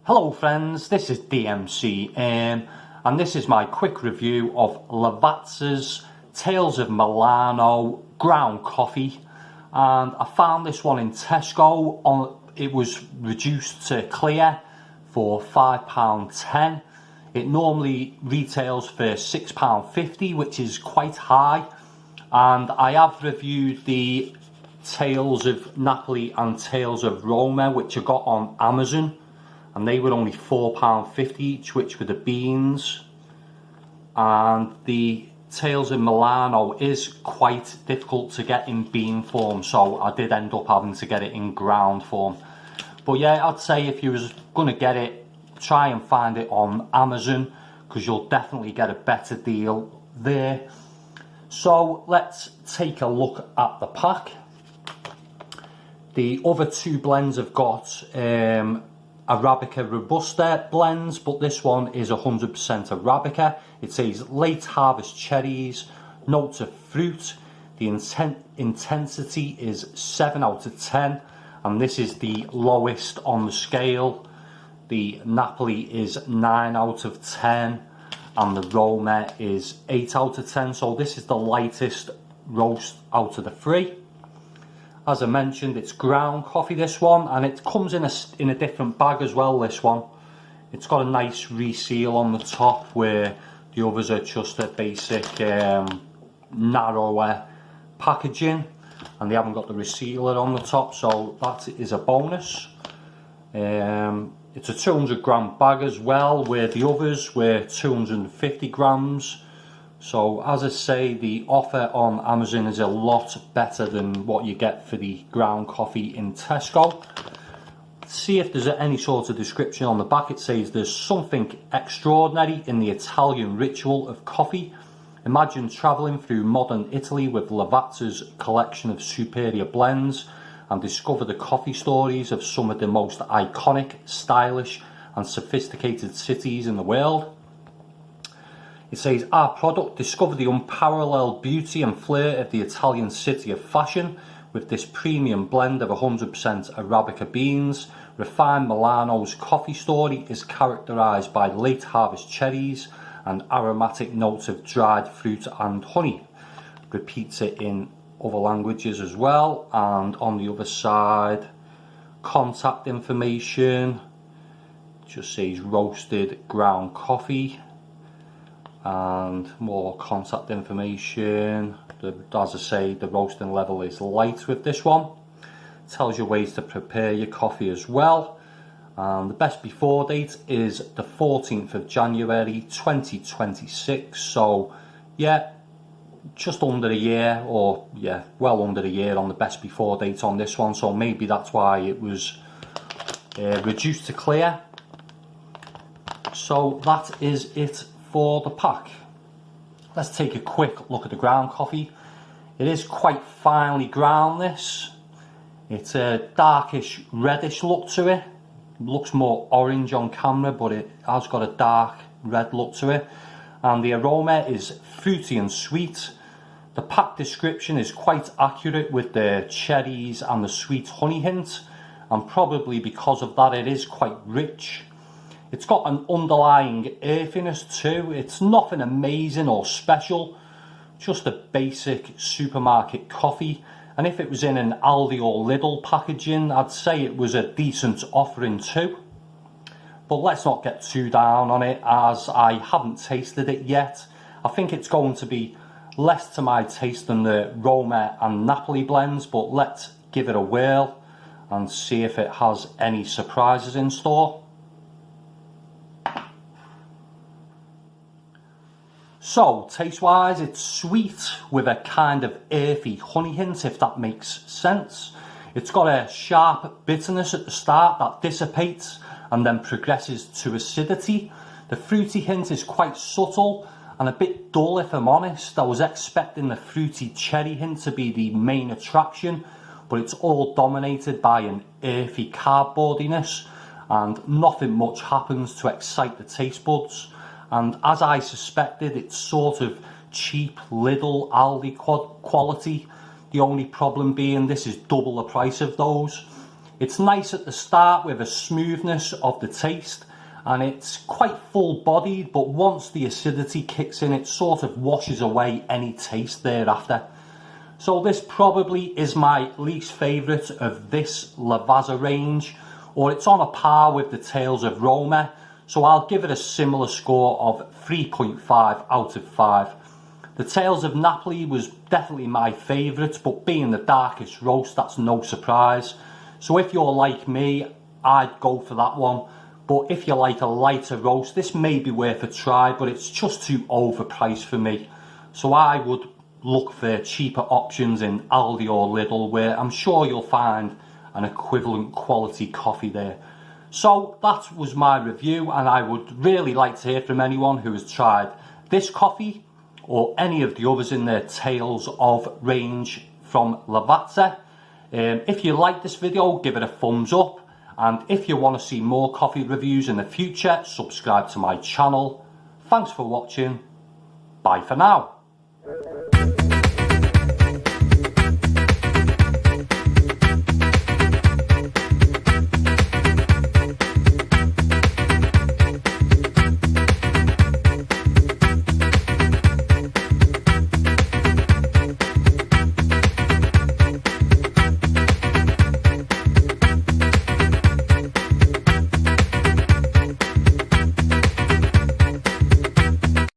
Hello friends, this is DMC and this is my quick review of Lavazza's Tales of Milano ground coffee, and I found this one in Tesco. It was reduced to clear for £5.10. It normally retails for £6.50, which is quite high, and I have reviewed the Tales of Napoli and Tales of Roma, which I got on Amazon, and they were only £4.50 each, which were the beans. And the Tales of Milano is quite difficult to get in bean form, so I did end up having to get it in ground form. But yeah, I'd say if you was going to get it, try and find it on Amazon, because you'll definitely get a better deal there. So let's take a look at the pack. The other two blends have got arabica robusta blends, but this one is 100% arabica. It says late harvest cherries, notes of fruit. The intensity is 7 out of 10, and this is the lowest on the scale. The Napoli is 9 out of 10, and the Roma is 8 out of 10. So this is the lightest roast out of the three. As I mentioned, it's ground coffee, this one, and it comes in a different bag as well, this one. It's got a nice reseal on the top, where the others are just a basic narrower packaging, and they haven't got the resealer on the top, so that is a bonus. It's a 200 gram bag as well, where the others were 250 grams. So as I say, the offer on Amazon is a lot better than what you get for the ground coffee in Tesco. See if there's any sort of description on the back. It says there's something extraordinary in the Italian ritual of coffee. Imagine travelling through modern Italy with Lavazza's collection of superior blends and discover the coffee stories of some of the most iconic, stylish and sophisticated cities in the world. It says, our product, discover the unparalleled beauty and flair of the Italian city of fashion with this premium blend of 100% arabica beans. Refined Milano's coffee story is characterised by late harvest cherries and aromatic notes of dried fruit and honey. Repeats it in other languages as well. And on the other side, contact information. Just says roasted ground coffee. And more contact information. As I say, the roasting level is light with this one. Tells you ways to prepare your coffee as well. And the best before date is the 14th of January 2026. So yeah, just under a year, or yeah, well under a year on the best before date on this one. So maybe that's why it was reduced to clear. So that is it for the pack. Let's take a quick look at the ground coffee. It is quite finely ground, this. It's a darkish reddish look to it. It looks more orange on camera, but it has got a dark red look to it. And the aroma is fruity and sweet. The pack description is quite accurate with the cherries and the sweet honey hint, and probably because of that it is quite rich. It's got an underlying earthiness too. It's nothing amazing or special, just a basic supermarket coffee. And if it was in an Aldi or Lidl packaging, I'd say it was a decent offering too. But let's not get too down on it, as I haven't tasted it yet. I think it's going to be less to my taste than the Roma and Napoli blends, but let's give it a whirl and see if it has any surprises in store. So, taste-wise, it's sweet with a kind of earthy honey hint, if that makes sense. It's got a sharp bitterness at the start that dissipates and then progresses to acidity. The fruity hint is quite subtle and a bit dull, if I'm honest. I was expecting the fruity cherry hint to be the main attraction, but it's all dominated by an earthy cardboardiness, and nothing much happens to excite the taste buds. And as I suspected, it's sort of cheap Lidl, Aldi quality. The only problem being this is double the price of those. It's nice at the start with a smoothness of the taste, and it's quite full bodied, but once the acidity kicks in, it sort of washes away any taste thereafter. So this probably is my least favourite of this Lavazza range, or it's on a par with the Tales of Roma, so I'll give it a similar score of 3.5 out of 5. The Tales of Napoli was definitely my favourite, but being the darkest roast, that's no surprise. So if you're like me, I'd go for that one. But if you like a lighter roast, this may be worth a try, but it's just too overpriced for me. So I would look for cheaper options in Aldi or Lidl, where I'm sure you'll find an equivalent quality coffee there. So that was my review, and I would really like to hear from anyone who has tried this coffee or any of the others in their Tales of range from Lavazza. If you like this video, give it a thumbs up, and if you want to see more coffee reviews in the future, subscribe to my channel. Thanks for watching. Bye for now.